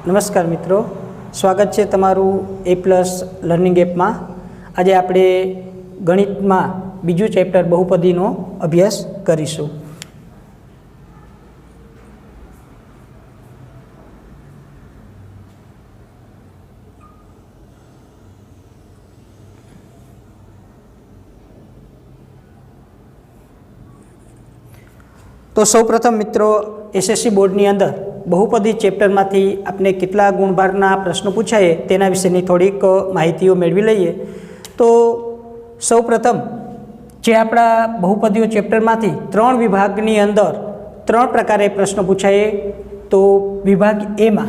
नमस्कार मित्रों, स्वागत है तमारू A+ लर्निंग एप में। आज आपणे गणित में बीजू चेप्टर बहुपदी नो अभ्यास करीशुं। तो सौ प्रथम मित्रों, एसएससी बोर्डनी अंदर बहुपदी चेप्टर में आपने कितला गुणभारना प्रश्न पूछाए तेना विशेनी थोड़ीक माहितीओ मेळवी लईए। तो सौ प्रथम जे आपड़ा बहुपदीओ चेप्टर में त्रण विभागनी अंदर त्रण प्रकारे प्रश्न पूछाए। तो विभाग ए में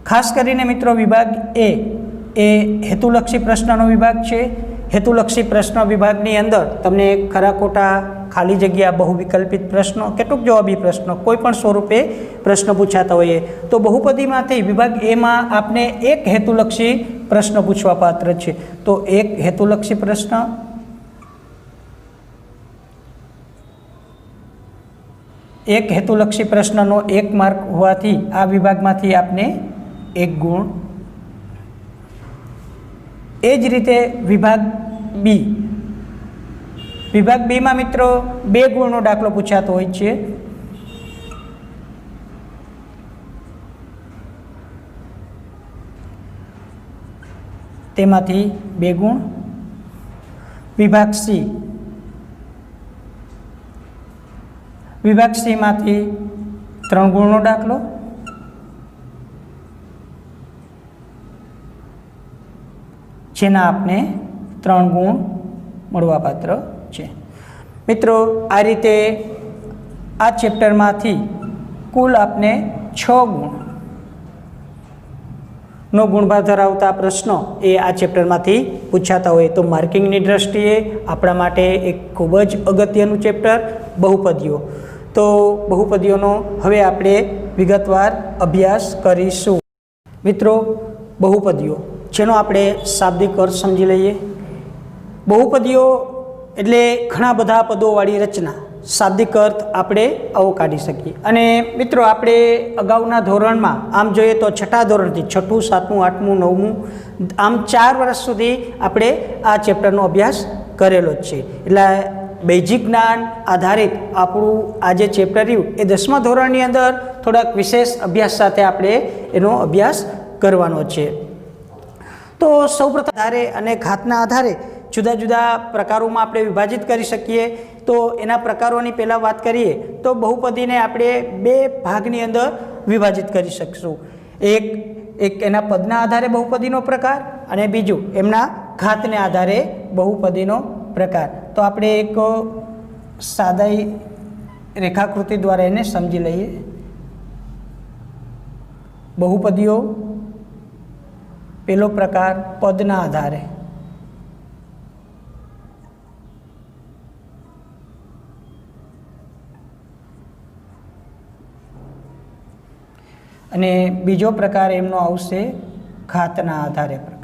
खास करीने मित्रों विभाग ए हेतुलक्षी प्रश्ननो विभाग है। हेतुलक्षी प्रश्न विभागनी अंदर तमने खरा खोटा, खाली जग्या, बहुविकल्पित प्रश्नों, केटूक जवाबी प्रश्न, कोईपण स्वरूपे प्रश्न पूछाता होय। तो बहुपदी मांथी विभाग ए में आपने एक हेतुलक्षी प्रश्न पूछवा पात्र छे। तो एक हेतुलक्षी प्रश्न, एक हेतुलक्षी प्रश्ननो 1 मार्क होवाथी आ विभागमांथी आपने 1 गुण। ए ज रीते विभाग बी, विभाग बी में मित्रों 2 गुणनो दाखलो पूछातो होय छे। तेमांथी 2 गुण। विभाग सी, विभाग सी मांथी 3 गुणनो दाखलो। जेना आपने 3 गुण मळवा पात्र छे। मित्रों आ रीते आ चेप्टर मांथी कुल आपने 6 गुण नो गुणभार धरावता प्रश्नो ए आ चेप्टर मांथी पूछाता होय। तो मार्किंगनी दृष्टिए आपणा माटे एक खूब ज अगत्यनुं चेप्टर बहुपदीओ। तो बहुपदीओनो हवे आपणे विगतवार अभ्यास करीशुं। मित्रों बहुपदीओ जेनो आपणे शाब्दिक अर्थ समझी लईए। बहुपदीओ एटले घणा बधा पदोवाળી रचना। शाब्दिक अर्थ आपणे आवो काढी सकीए। अने मित्रों आपणे अगाउना धोरणमां आम जोईए तो छठा धोरणथी 6ठुं, 7मुं, 8मुं, 9मुं आम 4 वर्ष सुधी आपणे आ चेप्टरनो अभ्यास करेलो ज छे। એટલે बेजिक ज्ञान आधारित આપણું આ જે ચેપ્ટર રહ્યું એ 10મા ધોરણની અંદર થોડાક વિશેષ અભ્યાસ સાથે આપણે એનો અભ્યાસ કરવાનો છે। तो सौप्रथम आधारे अने घातना आधारे जुदा जुदा प्रकारों में आपणे विभाजित करी सकीए। तो एना प्रकारोनी पहला बात करिए तो बहुपदी ने आपणे 2 भागनी अंदर विभाजित करी शकशुं। एक एना पदना आधारे बहुपदीनो प्रकार अने बीजू एमना घातने आधारे बहुपदीनो प्रकार। तो आपणे एक सादाई रेखाकृति द्वारा एने समझी लईए। बहुपदीओ पहलो प्रकार पदना आधारे, अने बीजो प्रकार एमनो आवशे घातना आधारे प्रकार।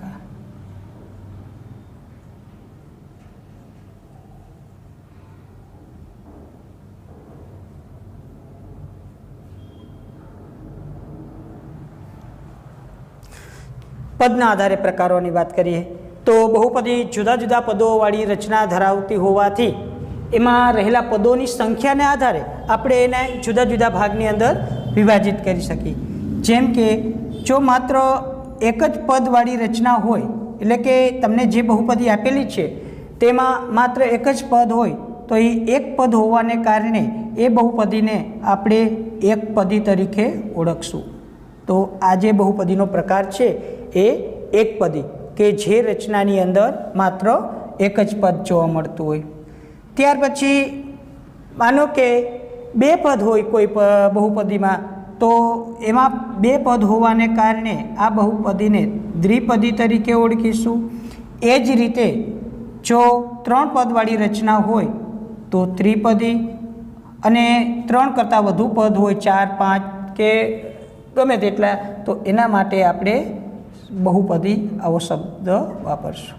पदना आधारे प्रकारोनी बात करिए तो बहुपदी जुदा जुदा पदोवाળી रचना धरावती होवाथी एमां रहेला पदोनी संख्याने आधारे आपणे एने जुदा जुदा भागनी अंदर विभाजित करी शकीए। जेम के जो मात्र एक ज पदवाળી रचना होय एटले के तमने जे बहुपदी आपेली छे तेमां मात्र एक ज पद होय तो ए एक पद होवाने कारणे ए बहुपदीने आपणे एक पदी तरीके ओळखशुं। तो आ जे बहुपदीनो प्रकार छे ए एक पदी के जे रचनानी अंदर मात्र एक ज पद जोवा मळतुं होय। त्यार पछी मानो के 2 पद होय कोई बहुपदी में तो एमां 2 पद होवाने कारणे आ बहुपदीने द्विपदी तरीके ओळखीशुं। ए ज रीते जो 3 पदवाળી रचना होय तो त्रिपदी अने 3 करता वधु पद होय 4, 5 के गमे तेटला तो एना माटे आपणे बहुपदी आवो शब्द वापरशुं।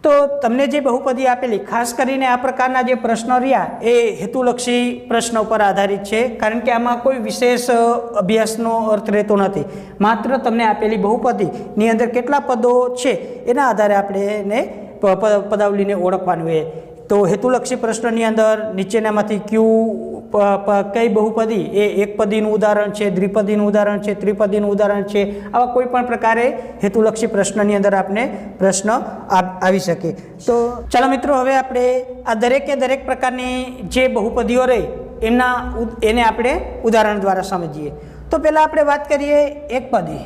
तो તો તમને જે બહુપદી આપેલી, ખાસ કરીને આ પ્રકારના જે પ્રશ્નો રહ્યા એ હેતુલક્ષી પ્રશ્નો પર આધારિત છે, કારણ કે આમાં કોઈ વિશેષ અભ્યાસનો અર્થ રહેતો નથી. માત્ર તમને આપેલી બહુપદીની અંદર કેટલા પદો છે એના આધારે આપણે એને પદાવલીને ઓળખવાનું હોય. તો હેતુલક્ષી પ્રશ્નની અંદર નીચેનામાંથી કઈ બહુપદી એ એકપદીનું ઉદાહરણ છે, દ્વિપદીનું ઉદાહરણ છે, ત્રિપદીનું ઉદાહરણ છે, આવા કોઈ પણ પ્રકારે હેતુલક્ષી પ્રશ્નની અંદર આપણે પ્રશ્ન આવી શકે. તો ચાલો મિત્રો, હવે આપણે આ દરેક પ્રકારની જે બહુપદીઓ રહી એને આપણે ઉદાહરણ દ્વારા સમજીએ. તો પહેલાં આપણે વાત કરીએ એકપદી.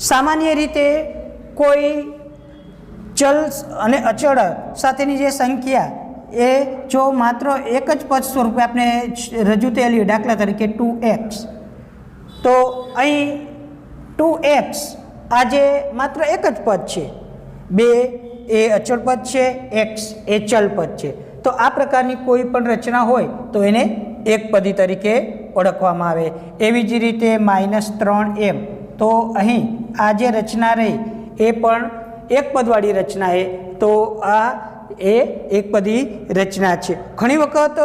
સામાન્ય રીતે કોઈ ચલ અને અચળ સાથેની જે સંખ્યા એ જો માત્ર એક જ પદ સ્વરૂપે આપણે રજૂ થયેલી, દાખલા તરીકે 2x, તો અહીં 2x આજે માત્ર એક જ પદ છે, 2 એ અચળ પદ છે, x એ ચલ પદ છે. તો આ પ્રકારની કોઈ પણ રચના હોય તો એને એકપદી તરીકે ઓળખવામાં આવે. એવી જ રીતે -3m, તો અહીં આ જે રચના રહી એ પણ એક પદવાળી રચના છે, તો આ એ એકપદી રચના છે. ઘણી વખત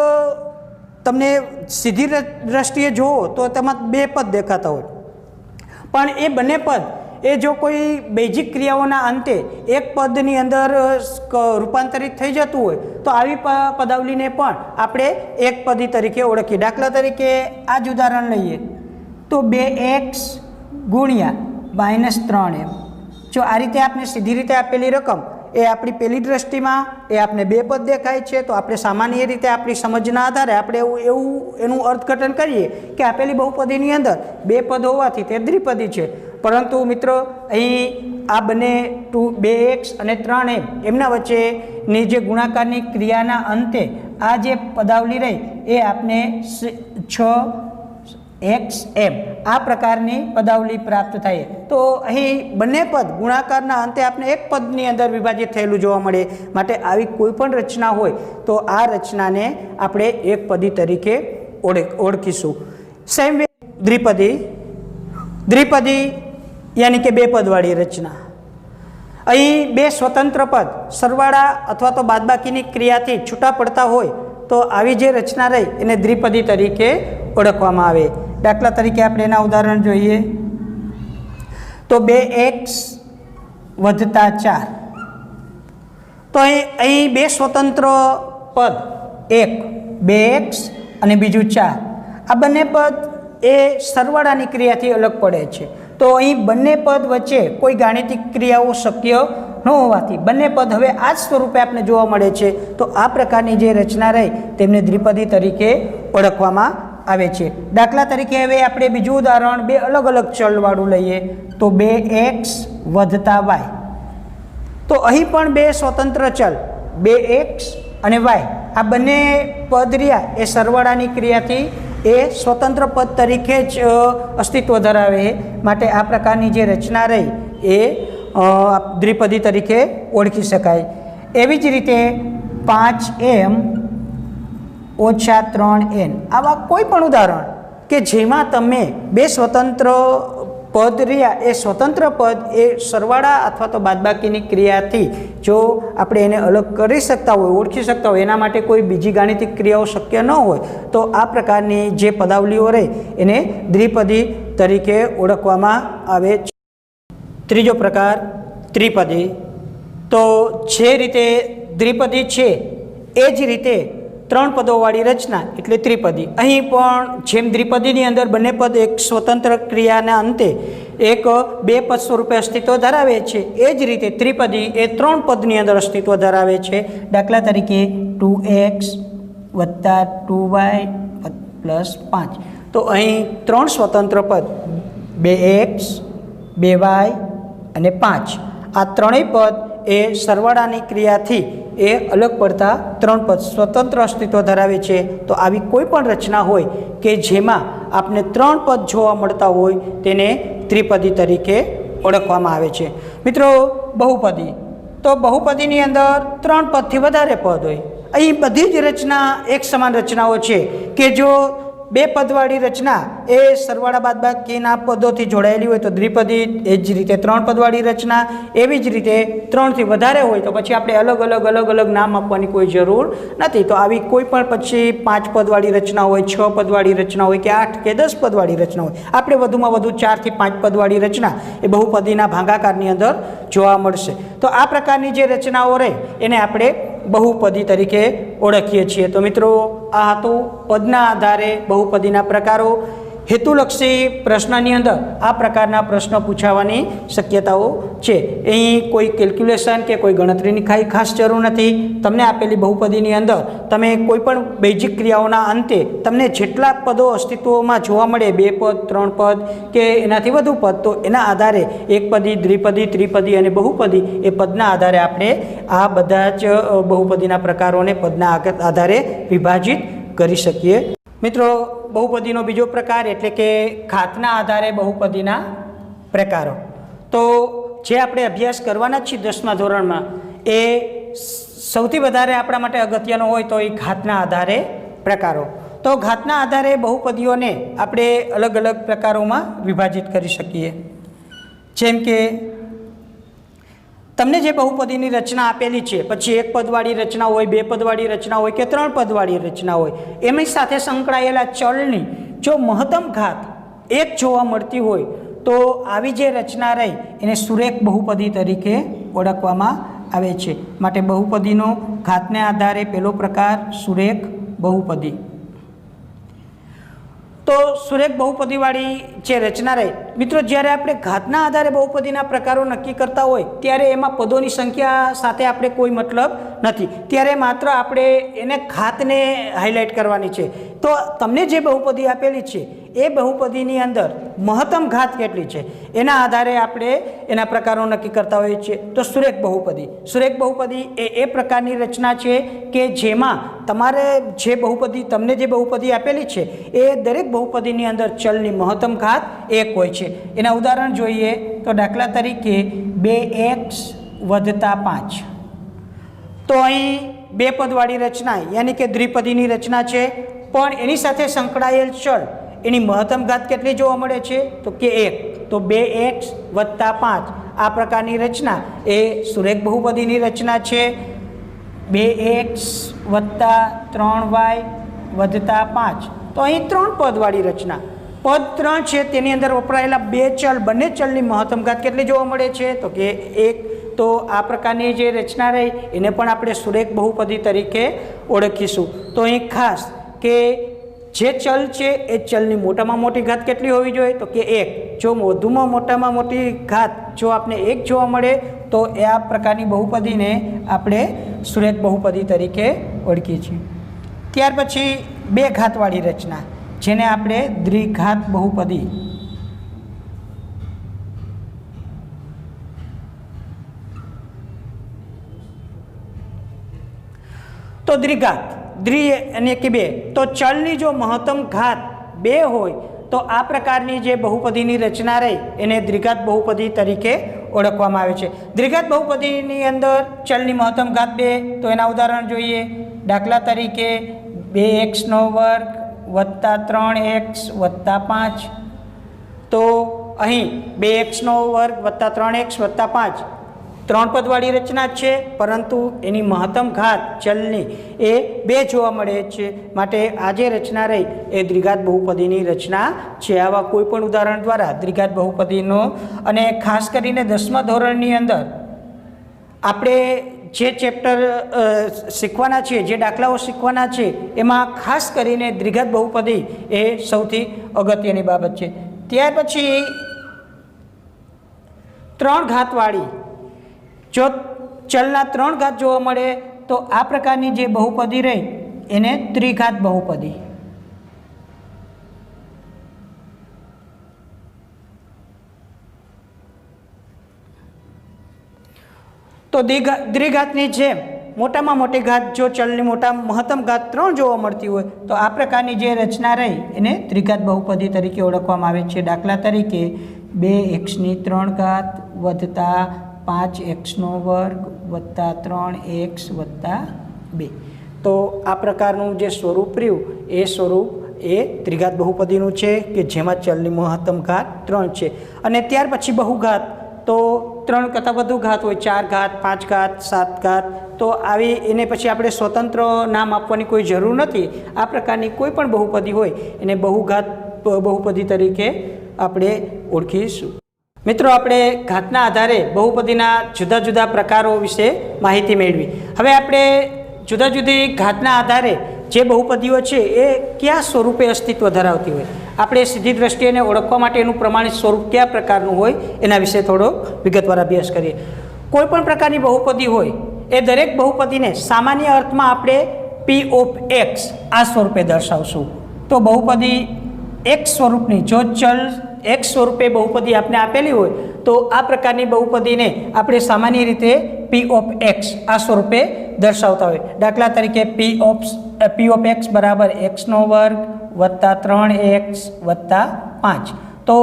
તમને સીધી દ્રષ્ટિએ જુઓ તો તેમાં બે પદ દેખાતા હોય, પણ એ બંને પદ એ જો કોઈ બેઝિક ક્રિયાઓના અંતે એક પદની અંદર રૂપાંતરિત થઈ જતું હોય તો આવી પદાવલીને પણ આપણે એકપદી તરીકે ઓળખીએ. દાખલા તરીકે આ જ ઉદાહરણ લઈએ તો 2x ગુણ્યા -3m. જો આ રીતે આપણે સીધી રીતે આપેલી રકમ એ આપણી પહેલી દ્રષ્ટિમાં એ આપણે બે પદ દેખાય છે, તો આપણે સામાન્ય રીતે આપણી સમજના આધારે આપણે એનું અર્થઘટન કરીએ કે આપેલી બહુપદીની અંદર બે પદ હોવાથી તે દ્વિપદી છે. પરંતુ મિત્રો, અહીં આ બંને 2x અને 3m એમના વચ્ચેની જે ગુણાકારની ક્રિયાના અંતે આ જે પદાવલી રહી એ આપણે 6xm આ પ્રકારની પદાવલી પ્રાપ્ત થાય. તો અહીં બંને પદ ગુણાકારના અંતે આપણે એક પદની અંદર વિભાજિત થયેલું જોવા મળે. માટે આવી કોઈ પણ રચના હોય તો આ રચનાને આપણે એકપદી તરીકે ઓળખીશું. સેમ વે દ્વિપદી યાની કે બે પદવાળી રચના. અહીં બે સ્વતંત્ર પદ સરવાળા અથવા તો બાદબાકીની ક્રિયાથી છૂટા પડતા હોય તો આવી જે રચના રહી એને દ્વિપદી તરીકે ઓળખવામાં આવે. દાખલા તરીકે આપણે એના ઉદાહરણ જોઈએ તો 2x વત્તા 4. તો અહીં બે સ્વતંત્ર પદ, એક 2x અને બીજું 4, આ બંને પદ એ સરવાળાની ક્રિયાથી અલગ પડે છે. તો અહીં બંને પદ વચ્ચે કોઈ ગાણિતિક ક્રિયાઓ શક્ય ન હોવાથી બંને પદ હવે આ જ સ્વરૂપે આપણે જોવા મળે છે. તો આ પ્રકારની જે રચના રહી તેમને દ્વિપદી તરીકે ઓળખવામાં આવે છે. દાખલા તરીકે હવે આપણે બીજું ઉદાહરણ બે અલગ અલગ ચલવાળું લઈએ તો 2x વત્તા y. તો અહીં પણ બે સ્વતંત્ર ચલ 2x અને y આ બંને પદ રહ્યા એ સરવાળાની ક્રિયાથી એ સ્વતંત્ર પદ તરીકે જ અસ્તિત્વ ધરાવે. માટે આ પ્રકારની જે રચના રહી એ દ્વિપદી તરીકે ઓળખી શકાય. એવી જ રીતે 5m ઓછા 3n આવા કોઈ પણ ઉદાહરણ કે જેમાં તમે બે સ્વતંત્ર પદ રહ્યા એ સ્વતંત્ર પદ એ સરવાળા અથવા તો બાદબાકીની ક્રિયાથી જો આપણે એને અલગ કરી શકતા હોય, ઓળખી શકતા હોય, એના માટે કોઈ બીજી ગાણિતિક ક્રિયાઓ શક્ય ન હોય તો આ પ્રકારની જે પદાવલીઓ રહે એને દ્વિપદી તરીકે ઓળખવામાં આવે છે. ત્રીજો પ્રકાર ત્રિપદી. તો જે રીતે દ્વિપદી છે એ જ રીતે ત્રણ પદોવાળી રચના એટલે ત્રિપદી. અહીં પણ જેમ દ્વિપદીની અંદર બંને પદ એક સ્વતંત્ર ક્રિયાના અંતે એક બે પદ સ્વરૂપે અસ્તિત્વ ધરાવે છે, એ જ રીતે ત્રિપદી એ ત્રણ પદની અંદર અસ્તિત્વ ધરાવે છે. દાખલા તરીકે 2x વત્તા 2y પ્લસ 5. તો અહીં ત્રણ સ્વતંત્ર પદ 2x 2y અને 5 આ ત્રણેય પદ એ સરવાળાની ક્રિયાથી એ અલગ પડતા ત્રણ પદ સ્વતંત્ર અસ્તિત્વ ધરાવે છે. તો આવી કોઈ પણ રચના હોય કે જેમાં આપણે ત્રણ પદ જોવા મળતા હોય તેને ત્રિપદી તરીકે ઓળખવામાં આવે છે. મિત્રો, બહુપદી. તો બહુપદીની અંદર ત્રણ પદથી વધારે પદ હોય. અહીં બધી જ રચના એક સમાન રચનાઓ છે કે જો બે પદવાળી રચના એ સરવાળા બાદબાકીના પદોથી જોડાયેલી હોય તો દ્વિપદી, એ જ રીતે ત્રણ પદવાળી રચના, એવી જ રીતે ત્રણથી વધારે હોય તો પછી આપણે અલગ અલગ નામ આપવાની કોઈ જરૂર નથી. તો આવી કોઈ પણ પછી 5 પદવાળી રચના હોય, 6 પદવાળી રચના હોય કે 8 કે 10 પદવાળી રચના હોય, આપણે વધુમાં વધુ 4 થી 5 પદવાળી રચના એ બહુપદીના ભાગાકારની અંદર જોવા મળશે. તો આ પ્રકારની જે રચનાઓ રહે એને આપણે બહુપદી તરીકે ઓળખીએ છીએ. તો મિત્રો, આ હતું પદના આધારે બહુપદીના પ્રકારો. હેતુલક્ષી પ્રશ્નની અંદર આ પ્રકારના પ્રશ્નો પૂછાવાની શક્યતાઓ છે. અહીં કોઈ કેલ્ક્યુલેશન કે કોઈ ગણતરીની ખાસ જરૂર નથી. તમને આપેલી બહુપદીની અંદર તમે કોઈ પણ બેઝિક ક્રિયાઓના અંતે તમને જેટલા પદો અસ્તિત્વમાં જોવા મળે, 2 પદ, 3 પદ કે એનાથી વધુ પદ, તો એના આધારે એકપદી, દ્વિપદી, ત્રિપદી અને બહુપદી એ પદના આધારે આપણે આ બધા જ બહુપદીના પ્રકારોને પદના આધારે વિભાજિત કરી શકીએ. મિત્રો, બહુપદીનો બીજો પ્રકાર એટલે કે ઘાતના આધારે બહુપદીના પ્રકારો. તો જે આપણે અભ્યાસ કરવાના જ છીએ 10મા ધોરણમાં, એ સૌથી વધારે આપણા માટે અગત્યનો હોય તો એ ઘાતના આધારે પ્રકારો. તો ઘાતના આધારે બહુપદીઓને આપણે અલગ અલગ પ્રકારોમાં વિભાજિત કરી શકીએ. જેમ કે તમને જે બહુપદીની રચના આપેલી છે, પછી 1 પદવાળી રચના હોય, 2 પદવાળી રચના હોય કે 3 પદવાળી રચના હોય, એમની સાથે સંકળાયેલા ચલની જો મહત્તમ ઘાત 1 જોવા મળતી હોય તો આવી જે રચના રહી એને સુરેખ બહુપદી તરીકે ઓળખવામાં આવે છે. માટે બહુપદીનો ઘાતને આધારે પહેલો પ્રકાર સુરેખ બહુપદી. તો સુરેખ બહુપદીવાળી જે રચના રહે, મિત્રો, જ્યારે આપણે ઘાતના આધારે બહુપદીના પ્રકારો નક્કી કરતા હોય ત્યારે એમાં પદોની સંખ્યા સાથે આપણે કોઈ મતલબ નથી. ત્યારે માત્ર આપણે એને ઘાતને હાઇલાઇટ કરવાની છે. તો તમને જે બહુપદી આપેલી છે એ બહુપદીની અંદર મહત્તમ ઘાત કેટલી છે એના આધારે આપણે એના પ્રકારો નક્કી કરતા હોઈએ છીએ. તો સુરેખ બહુપદી એ પ્રકારની રચના છે કે જેમાં તમારે જે બહુપદી, તમને જે બહુપદી આપેલી છે એ દરેક બહુપદીની અંદર ચલની મહત્તમ ઘાત 1 હોય છે. એના ઉદાહરણ જોઈએ તો દાખલા તરીકે 2x + 5. તો અહીં 2 પદવાળી રચના યાની કે દ્વિપદીની રચના છે, પણ એની સાથે સંકળાયેલ ચલ એની મહત્તમ ઘાત કેટલી જોવા મળે છે તો કે 1. તો 2x + 5 આ પ્રકારની રચના એ સુરેખ બહુપદીની રચના છે. 2x + 3y + 5. તો અહીં 3 પદવાળી રચના. પદ 3 છે તેની અંદર વપરાયેલા 2 ચલ, બંને ચલની મહત્તમ ઘાત કેટલી જોવા મળે છે તો કે 1. તો આ પ્રકારની જે રચના રહી એને પણ આપણે સુરેખ બહુપદી તરીકે ઓળખીશું. તો અહીં ખાસ કે જે ચલ છે એ ચલની મોટામાં મોટી ઘાત કેટલી હોવી જોઈએ તો કે 1. જો વધુમાં મોટામાં મોટી ઘાત જો આપણે 1 જોવા મળે તો એ આ પ્રકારની બહુપદીને આપણે સુરેખ બહુપદી તરીકે ઓળખીએ છીએ. ત્યાર પછી 2 ઘાતવાળી રચના, જેને આપણે દ્વિઘાત બહુપદી. તો દ્વિઘાત, અને કે 2, તો ચલની જો મહત્તમ ઘાત 2 હોય તો આ પ્રકારની જે બહુપદીની રચના રહી એને દ્વિઘાત બહુપદી તરીકે ઓળખવામાં આવે છે. દ્વિઘાત બહુપદીની અંદર ચલની મહત્તમ ઘાત 2, તો એના ઉદાહરણ જોઈએ. દાખલા તરીકે 2x² + 3x + 5. તો અહીં 2x² + 3x + 5 3 પદવાળી રચના છે, પરંતુ એની મહત્તમ ઘાત ચલની એ 2 જોવા મળે છે. માટે આ જે રચના રહી એ દ્વિઘાત બહુપદીની રચના છે. આવા કોઈ પણ ઉદાહરણ દ્વારા દ્વિઘાત બહુપદીનો, અને ખાસ કરીને 10મા ધોરણની અંદર આપણે જે ચેપ્ટર શીખવાના છીએ, જે દાખલાઓ શીખવાના છે, એમાં ખાસ કરીને દ્વિઘાત બહુપદી એ સૌથી અગત્યની બાબત છે. ત્યાર પછી 3 ઘાતવાળી, જો ચલના 3 ઘાત જોવા મળે તો આ પ્રકારની જે બહુપદી રહી એને ત્રિઘાત બહુપદી. તો દ્વિઘાતની જેમ મોટામાં મોટી ઘાત જો ચલની મહત્તમ ઘાત 3 જોવા મળતી હોય તો આ પ્રકારની જે રચના રહી એને ત્રિઘાત બહુપદી તરીકે ઓળખવામાં આવે છે. દાખલા તરીકે 2x³ + 5x² + 3x + 2. તો આ પ્રકારનું જે સ્વરૂપ રહ્યું એ સ્વરૂપ એ દ્વિઘાત બહુપદીનું છે કે જેમાં ચલની મહત્તમ ઘાત 3 છે। અને ત્યાર પછી બહુઘાત તો 3 કરતાં વધુ ઘાત હોય, 4 ઘાત, 5 ઘાત, 7 ઘાત, તો આવી એને પછી આપણે સ્વતંત્ર નામ આપવાની કોઈ જરૂર નથી। આ પ્રકારની કોઈ પણ બહુપદી હોય એને બહુઘાત બહુપદી તરીકે આપણે ઓળખીશું। મિત્રો, આપણે ઘાતના આધારે બહુપદીના જુદા જુદા પ્રકારો વિશે માહિતી મેળવી। હવે આપણે જુદા જુદી ઘાતના આધારે જે બહુપદીઓ છે એ કયા સ્વરૂપે અસ્તિત્વ ધરાવતી હોય, આપણે સીધી દ્રષ્ટિએ એને ઓળખવા માટે એનું પ્રમાણિત સ્વરૂપ કયા પ્રકારનું હોય એના વિશે થોડો વિગતવાર અભ્યાસ કરીએ। કોઈ પણ પ્રકારની બહુપદી હોય એ દરેક બહુપદીને સામાન્ય અર્થમાં આપણે પી ઓફ એક્સ આ સ્વરૂપે દર્શાવશું। તો બહુપદી એક સ્વરૂપની જો ચલ એક સ્વરૂપે બહુપદી આપણે આપેલી હોય તો આ પ્રકારની બહુપદીને આપણે સામાન્ય રીતે પી ઓફ એક્સ આ સ્વરૂપે દર્શાવતા હોય। દાખલા તરીકે પી ઓફ એક્સ બરાબર એક્સનો વર્ગ વત્તા 3x વત્તા 5। તો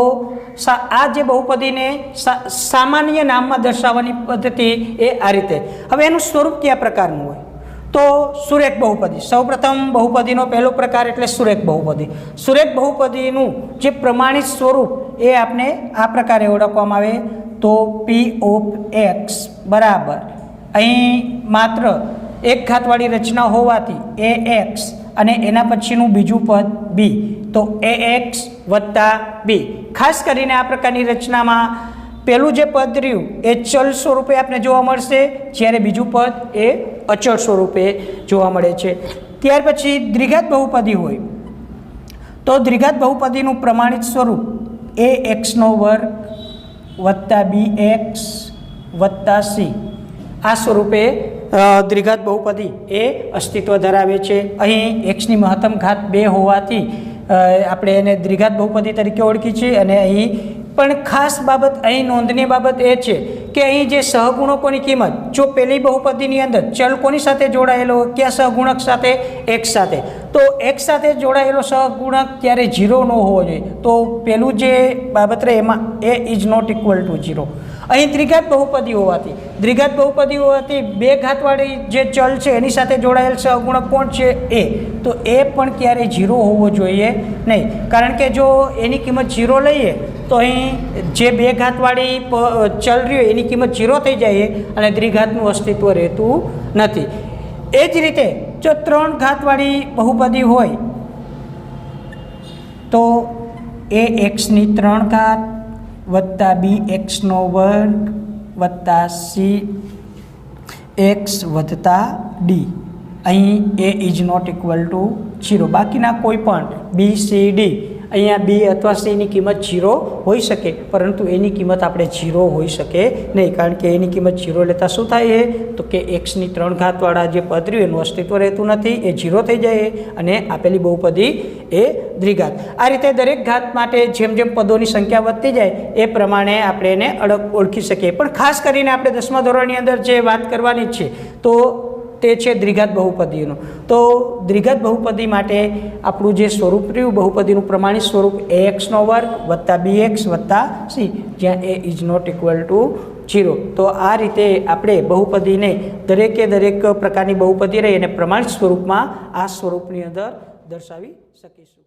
આ જે બહુપદીને સામાન્ય નામમાં દર્શાવવાની પદ્ધતિ એ આ રીતે। હવે એનું સ્વરૂપ કયા પ્રકારનું હોય તો સુરેખ બહુપદી। સૌપ્રથમ બહુપદીનો પહેલો પ્રકાર એટલે સુરેખ બહુપદી। સુરેખ બહુપદીનું જે પ્રમાણિત સ્વરૂપ એ આપણે આ પ્રકારે ઓળખવામાં આવે તો પી ઓફ એક્સ બરાબર અહીં માત્ર એક ઘાતવાળી રચના હોવાથી એ એક્સ અને એના પછીનું બીજું પદ બી, તો એ એક્સ વત્તા બી। ખાસ કરીને આ પ્રકારની રચનામાં પહેલું જે પદ રહ્યું એ ચલ સ્વરૂપે આપણે જોવા મળશે, જ્યારે બીજું પદ એ અચળ સ્વરૂપે જોવા મળે છે। ત્યાર પછી દ્વિઘાત બહુપદી હોય તો દ્વિઘાત બહુપદીનું પ્રમાણિત સ્વરૂપ એ એક્સનો વર્ગ વત્તા બી એક્સ વત્તા સી આ સ્વરૂપે દ્વિઘાત બહુપદી એ અસ્તિત્વ ધરાવે છે। અહીં એક્સની મહત્તમ ઘાત 2 હોવાથી આપણે એને દ્વિઘાત બહુપદી તરીકે ઓળખી છે। અને અહીં પણ ખાસ બાબત અહીં નોંધનીય બાબત એ છે કે અહીં જે સહગુણકોની કિંમત જો પહેલી બહુપદીની અંદર ચલ કોની સાથે જોડાયેલો કયા સહગુણક સાથે એક્સ સાથે, તો એક્સ સાથે જોડાયેલો સહગુણક ત્યારે 0 ન હોવો જોઈએ। તો પેલું જે બાબત રહે એમાં એ ઇઝ નોટ ઇક્વલ ટુ 0। અહીં દ્વિઘાત બહુપદી હોવાથી 2 ઘાતવાળી જે ચલ છે એની સાથે જોડાયેલ સહગુણક કોણ છે એ, તો એ પણ ક્યારેય 0 હોવો જોઈએ નહીં, કારણ કે જો એની કિંમત 0 લઈએ તો અહીં જે 2 ઘાતવાળી ચલ રહ્યું એની કિંમત 0 થઈ જાય અને દ્વિઘાતનું અસ્તિત્વ રહેતું નથી। એ જ રીતે જો 3 ઘાતવાળી બહુપદી હોય તો એ એક્સની 3 ઘાત વત્તા બી એક્સનો વર્ગ વત્તા સી એક્સ વત્તા ડી, અહીં એ ઇઝ નોટ ઇક્વલ ટુ 0। બાકીના કોઈ પણ બી સી ડી અહીંયા બી અથવા સીની કિંમત 0 હોઈ શકે, પરંતુ એની કિંમત આપણે 0 હોઈ શકે નહીં, કારણ કે એની કિંમત 0 લેતા શું થાય તો કે એક્સની 3 ઘાતવાળા જે પદ રહ્યું એનું અસ્તિત્વ રહેતું નથી, એ 0 થઈ જાય અને આપેલી બહુપદી એ દ્વિઘાત। આ રીતે દરેક ઘાત માટે જેમ જેમ પદોની સંખ્યા વધતી જાય એ પ્રમાણે આપણે એને અલગ ઓળખી શકીએ। પણ ખાસ કરીને આપણે 10મા ધોરણની અંદર જે વાત કરવાની છે તો તે છે દ્વિઘાત બહુપદીનું। તો દ્વિઘાત બહુપદી માટે આપણું જે સ્વરૂપ રહ્યું બહુપદીનું પ્રમાણિત સ્વરૂપ એ એક્સનો વર્ગ વત્તા બી એક્સ વત્તા સી, જ્યાં એ ઇઝ નોટ ઇક્વલ ટુ 0। તો આ રીતે આપણે બહુપદીને દરેક પ્રકારની બહુપદી રહી અને પ્રમાણિત સ્વરૂપમાં આ સ્વરૂપની અંદર દર્શાવી શકીશું।